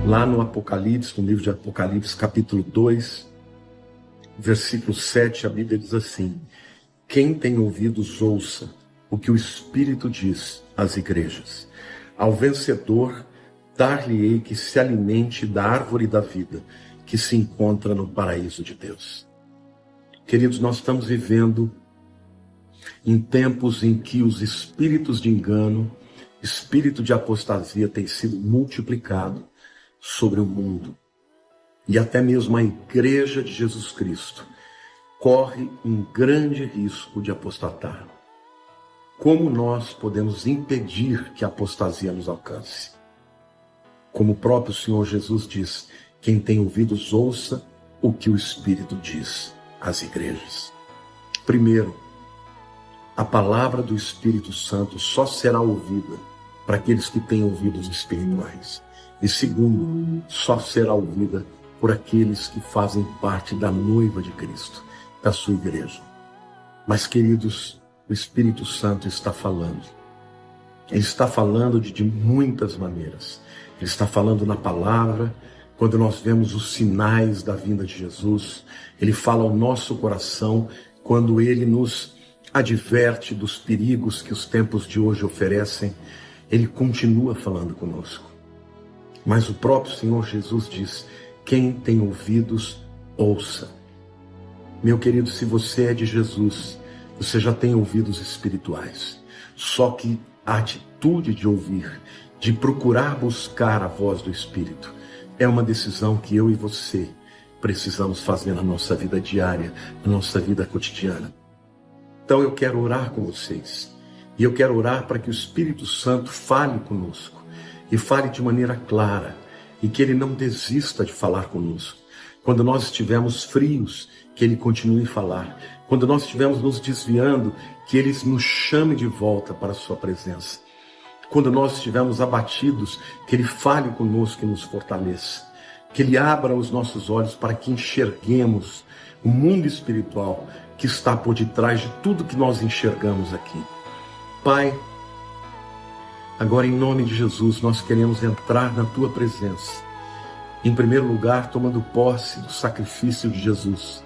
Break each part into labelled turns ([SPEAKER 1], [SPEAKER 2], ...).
[SPEAKER 1] Lá no Apocalipse, no livro de Apocalipse, capítulo 2, versículo 7, a Bíblia diz assim: quem tem ouvidos, ouça o que o Espírito diz às igrejas. Ao vencedor, dar-lhe-ei que se alimente da árvore da vida, que se encontra no paraíso de Deus. Queridos, nós estamos vivendo em tempos em que os espíritos de engano, espírito de apostasia tem sido multiplicado sobre o mundo. E até mesmo a igreja de Jesus Cristo corre um grande risco de apostatar. Como nós podemos impedir que a apostasia nos alcance? Como o próprio Senhor Jesus diz: quem tem ouvidos, ouça o que o Espírito diz às igrejas. Primeiro, a palavra do Espírito Santo só será ouvida para aqueles que têm ouvidos espirituais. E segundo, só será ouvida por aqueles que fazem parte da noiva de Cristo, da sua igreja. Mas, queridos, o Espírito Santo está falando. Ele está falando de muitas maneiras. Ele está falando na palavra, quando nós vemos os sinais da vinda de Jesus. Ele fala ao nosso coração quando ele nos adverte dos perigos que os tempos de hoje oferecem. Ele continua falando conosco. Mas o próprio Senhor Jesus diz: quem tem ouvidos, ouça. Meu querido, se você é de Jesus, você já tem ouvidos espirituais. Só que a atitude de ouvir, de procurar buscar a voz do Espírito, é uma decisão que eu e você precisamos fazer na nossa vida diária, na nossa vida cotidiana. Então eu quero orar com vocês. E eu quero orar para que o Espírito Santo fale conosco. E fale de maneira clara. E que Ele não desista de falar conosco. Quando nós estivermos frios, que Ele continue a falar. Quando nós estivermos nos desviando, que Ele nos chame de volta para a sua presença. Quando nós estivermos abatidos, que Ele fale conosco e nos fortaleça. Que Ele abra os nossos olhos para que enxerguemos o mundo espiritual que está por detrás de tudo que nós enxergamos aqui. Pai, agora em nome de Jesus nós queremos entrar na Tua presença. Em primeiro lugar, tomando posse do sacrifício de Jesus,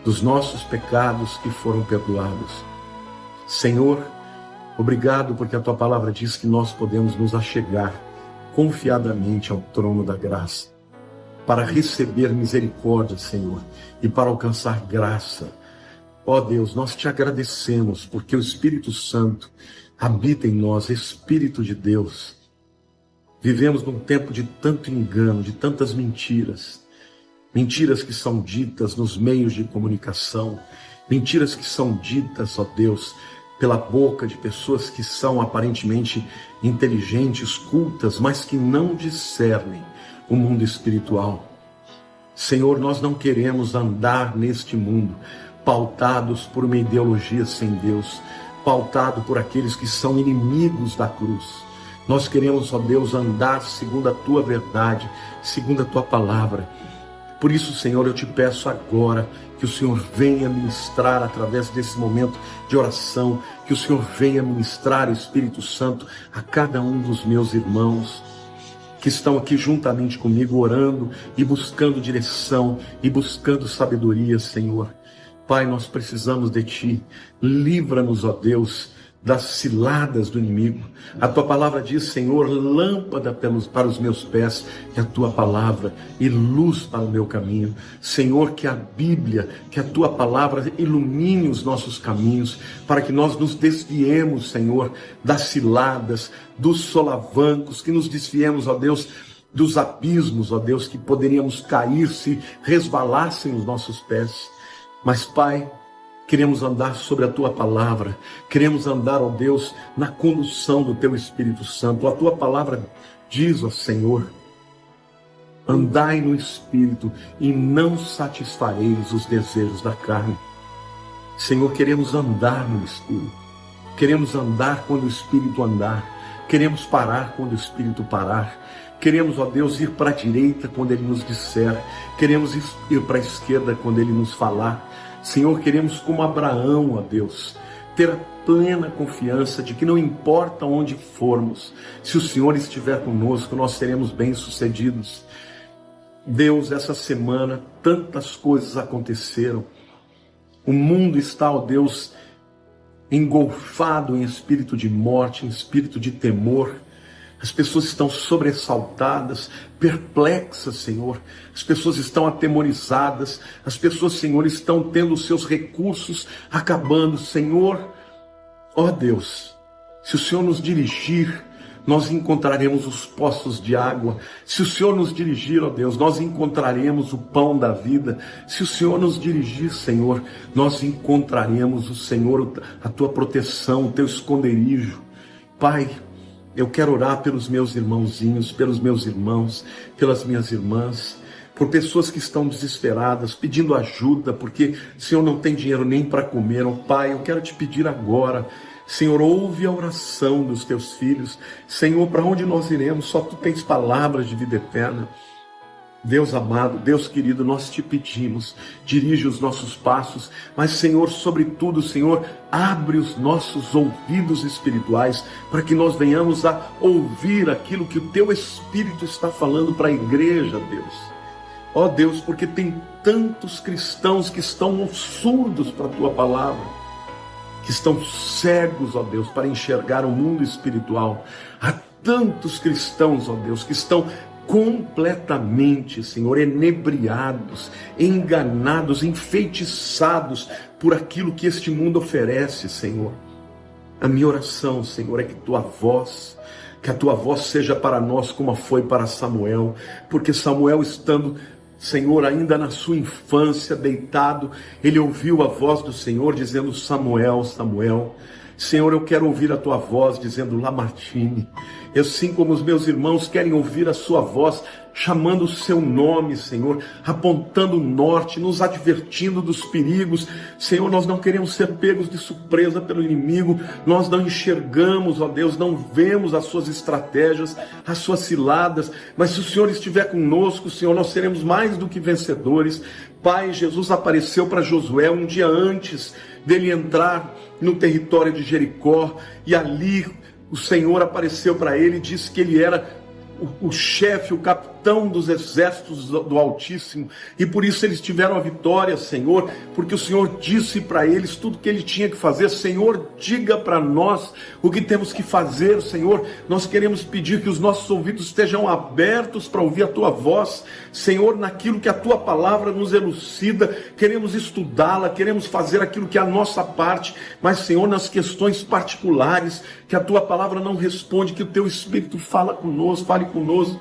[SPEAKER 1] dos nossos pecados que foram perdoados. Senhor, obrigado porque a Tua palavra diz que nós podemos nos achegar confiadamente ao trono da graça, para receber misericórdia, Senhor, e para alcançar graça. Ó Deus, nós te agradecemos porque o Espírito Santo habita em nós, Espírito de Deus. Vivemos num tempo de tanto engano, de tantas mentiras. Mentiras que são ditas nos meios de comunicação. Mentiras que são ditas, ó Deus, pela boca de pessoas que são aparentemente inteligentes, cultas, mas que não discernem o mundo espiritual. Senhor, nós não queremos andar neste mundo pautados por uma ideologia sem Deus, pautado por aqueles que são inimigos da cruz. Nós queremos, ó Deus, andar segundo a Tua verdade, segundo a Tua palavra. Por isso, Senhor, eu te peço agora que o Senhor venha ministrar através desse momento de oração, que o Senhor venha ministrar, Espírito Santo, a cada um dos meus irmãos que estão aqui juntamente comigo, orando e buscando direção e buscando sabedoria, Senhor. Pai, nós precisamos de Ti. Livra-nos, ó Deus, das ciladas do inimigo. A Tua palavra diz, Senhor, lâmpada para os meus pés é a Tua palavra e luz para o meu caminho. Senhor, que a Bíblia, que a Tua palavra ilumine os nossos caminhos, para que nós nos desviemos, Senhor, das ciladas, dos solavancos, que nos desviemos, ó Deus, dos abismos, ó Deus, que poderíamos cair se resvalassem os nossos pés. Mas, Pai, queremos andar sobre a Tua palavra, queremos andar, ó Deus, na condução do Teu Espírito Santo. A Tua palavra diz, ó Senhor, andai no Espírito e não satisfareis os desejos da carne. Senhor, queremos andar no Espírito, queremos andar quando o Espírito andar, queremos parar quando o Espírito parar. Queremos, ó Deus, ir para a direita quando Ele nos disser. Queremos ir para a esquerda quando Ele nos falar. Senhor, queremos como Abraão, ó Deus, ter a plena confiança de que não importa onde formos, se o Senhor estiver conosco, nós seremos bem-sucedidos. Deus, essa semana, tantas coisas aconteceram. O mundo está, ó Deus, engolfado em espírito de morte, em espírito de temor. As pessoas estão sobressaltadas, perplexas, Senhor. As pessoas estão atemorizadas. As pessoas, Senhor, estão tendo os seus recursos acabando. Senhor, ó Deus, se o Senhor nos dirigir, nós encontraremos os poços de água. Se o Senhor nos dirigir, ó Deus, nós encontraremos o pão da vida. Se o Senhor nos dirigir, Senhor, nós encontraremos o Senhor, a tua proteção, o teu esconderijo. Pai, eu quero orar pelos meus irmãozinhos, pelos meus irmãos, pelas minhas irmãs, por pessoas que estão desesperadas, pedindo ajuda, porque o Senhor não tem dinheiro nem para comer. Oh, Pai, eu quero te pedir agora, Senhor, ouve a oração dos teus filhos. Senhor, para onde nós iremos? Só tu tens palavras de vida eterna. Deus amado, Deus querido, nós te pedimos, dirige os nossos passos, mas Senhor, sobretudo, Senhor, abre os nossos ouvidos espirituais, para que nós venhamos a ouvir aquilo que o teu Espírito está falando para a igreja, Deus. Ó Deus, porque tem tantos cristãos que estão surdos para a tua palavra, que estão cegos, ó Deus, para enxergar o mundo espiritual. Há tantos cristãos, ó Deus, que estão completamente, Senhor, enebriados, enganados, enfeitiçados por aquilo que este mundo oferece, Senhor. A minha oração, Senhor, é que a tua voz seja para nós como foi para Samuel, porque Samuel, estando, Senhor, ainda na sua infância, deitado, ele ouviu a voz do Senhor dizendo: Samuel, Samuel. Senhor, eu quero ouvir a tua voz dizendo: Lamartine. Assim como os meus irmãos querem ouvir a sua voz chamando o seu nome, Senhor, apontando o norte, nos advertindo dos perigos. Senhor, nós não queremos ser pegos de surpresa pelo inimigo. Nós não enxergamos, ó Deus, não vemos as suas estratégias, as suas ciladas, mas se o Senhor estiver conosco, Senhor, nós seremos mais do que vencedores. Pai, Jesus apareceu para Josué um dia antes dele entrar no território de Jericó, e ali o Senhor apareceu para ele e disse que ele era o chefe, o capitão dos exércitos do Altíssimo, e por isso eles tiveram a vitória, Senhor, porque o Senhor disse para eles tudo que ele tinha que fazer. Senhor, diga para nós o que temos que fazer, Senhor. Nós queremos pedir que os nossos ouvidos estejam abertos para ouvir a tua voz, Senhor, naquilo que a tua palavra nos elucida. Queremos estudá-la, queremos fazer aquilo que é a nossa parte, mas, Senhor, nas questões particulares que a tua palavra não responde, que o teu Espírito fale conosco.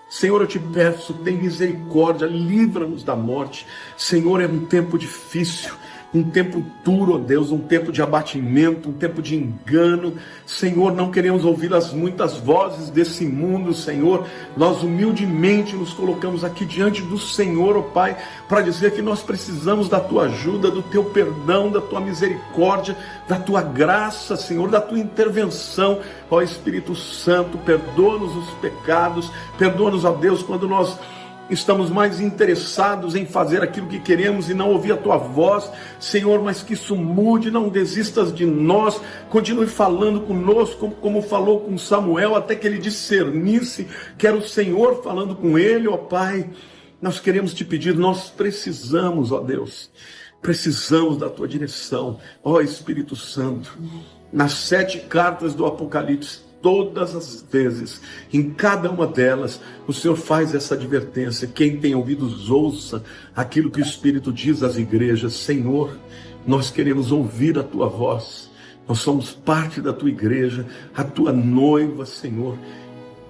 [SPEAKER 1] Senhor, eu te peço, tem misericórdia, livra-nos da morte. Senhor, é um tempo difícil, um tempo duro, ó Deus, um tempo de abatimento, um tempo de engano. Senhor, não queremos ouvir as muitas vozes desse mundo, Senhor. Nós humildemente nos colocamos aqui diante do Senhor, ó Pai, para dizer que nós precisamos da tua ajuda, do teu perdão, da tua misericórdia, da tua graça, Senhor, da tua intervenção. Ó Espírito Santo, perdoa-nos os pecados, perdoa-nos, ó Deus, quando nós estamos mais interessados em fazer aquilo que queremos e não ouvir a tua voz, Senhor, mas que isso mude. Não desistas de nós, continue falando conosco, como falou com Samuel, até que ele discernisse que era o Senhor falando com ele. Ó Pai, nós queremos te pedir, nós precisamos, ó Deus, precisamos da tua direção. Ó Espírito Santo, nas 7 cartas do Apocalipse, todas as vezes, em cada uma delas, o Senhor faz essa advertência: quem tem ouvidos, ouça aquilo que o Espírito diz às igrejas. Senhor, nós queremos ouvir a tua voz, nós somos parte da tua igreja, a tua noiva, Senhor.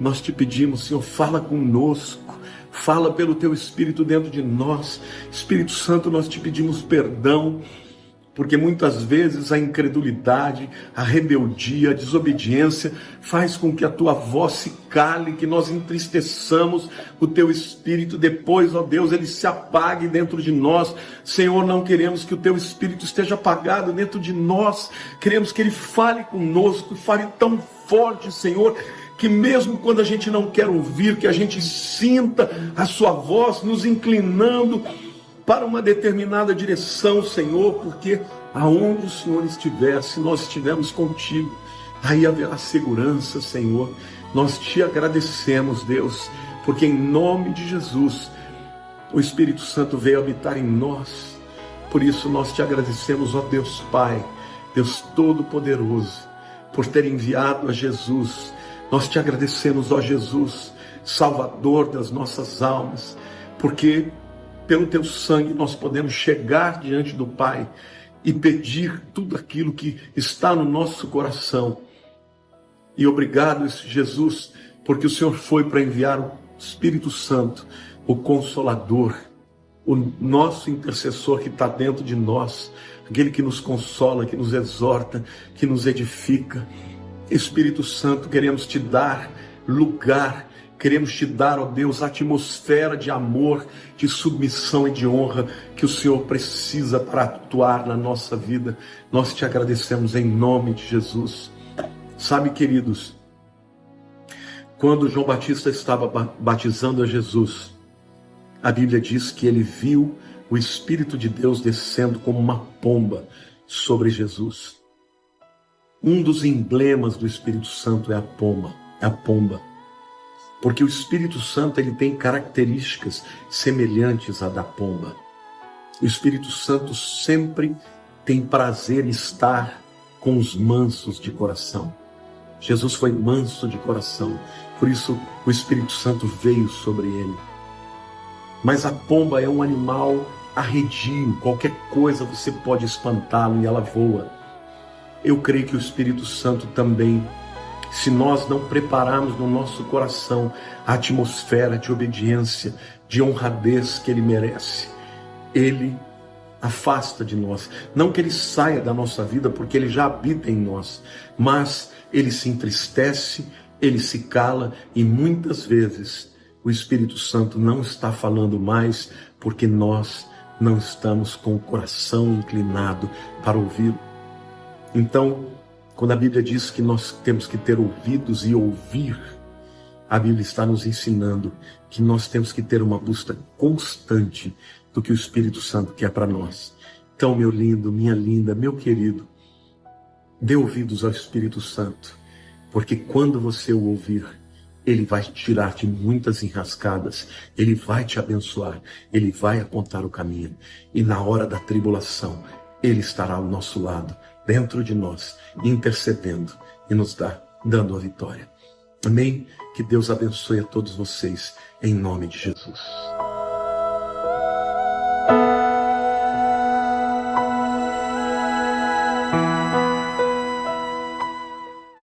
[SPEAKER 1] Nós te pedimos, Senhor, fala conosco, fala pelo teu Espírito dentro de nós. Espírito Santo, nós te pedimos perdão, porque muitas vezes a incredulidade, a rebeldia, a desobediência faz com que a tua voz se cale, que nós entristeçamos o teu Espírito. Depois, ó Deus, ele se apague dentro de nós. Senhor, não queremos que o teu Espírito esteja apagado dentro de nós. Queremos que ele fale conosco, fale tão forte, Senhor, que mesmo quando a gente não quer ouvir, que a gente sinta a sua voz nos inclinando para uma determinada direção, Senhor, porque Aonde o Senhor estiver, se nós estivermos contigo, aí haverá segurança, Senhor. Nós te agradecemos, Deus, porque em nome de Jesus, o Espírito Santo veio habitar em nós. Por isso nós te agradecemos, ó Deus Pai, Deus Todo-Poderoso, por ter enviado a Jesus. Nós te agradecemos, ó Jesus, Salvador das nossas almas, porque pelo teu sangue nós podemos chegar diante do Pai e pedir tudo aquilo que está no nosso coração. E obrigado, Jesus, porque o Senhor foi para enviar o Espírito Santo, o Consolador, o nosso intercessor que está dentro de nós, aquele que nos consola, que nos exorta, que nos edifica. Espírito Santo, queremos te dar lugar, queremos te dar, ó Deus, a atmosfera de amor, de submissão e de honra que o Senhor precisa para atuar na nossa vida. Nós te agradecemos em nome de Jesus. Sabe, queridos, quando João Batista estava batizando a Jesus, a Bíblia diz que ele viu o Espírito de Deus descendo como uma pomba sobre Jesus. Um dos emblemas do Espírito Santo é a pomba. Porque o Espírito Santo ele tem características semelhantes à da pomba. O Espírito Santo sempre tem prazer em estar com os mansos de coração. Jesus foi manso de coração, por isso o Espírito Santo veio sobre ele. Mas a pomba é um animal arredio, qualquer coisa você pode espantá-lo e ela voa. Eu creio que o Espírito Santo também, se nós não prepararmos no nosso coração a atmosfera de obediência, de honradez que ele merece, ele afasta de nós. Não que ele saia da nossa vida, porque ele já habita em nós, mas ele se entristece, ele se cala e muitas vezes o Espírito Santo não está falando mais porque nós não estamos com o coração inclinado para ouvir. Então, quando a Bíblia diz que nós temos que ter ouvidos e ouvir, a Bíblia está nos ensinando que nós temos que ter uma busca constante do que o Espírito Santo quer para nós. Então, meu lindo, minha linda, meu querido, dê ouvidos ao Espírito Santo, porque quando você o ouvir, ele vai tirar de muitas enrascadas, ele vai te abençoar, ele vai apontar o caminho, e na hora da tribulação, ele estará ao nosso lado, dentro de nós, intercedendo e nos dando a vitória. Amém? Que Deus abençoe a todos vocês, em nome de Jesus.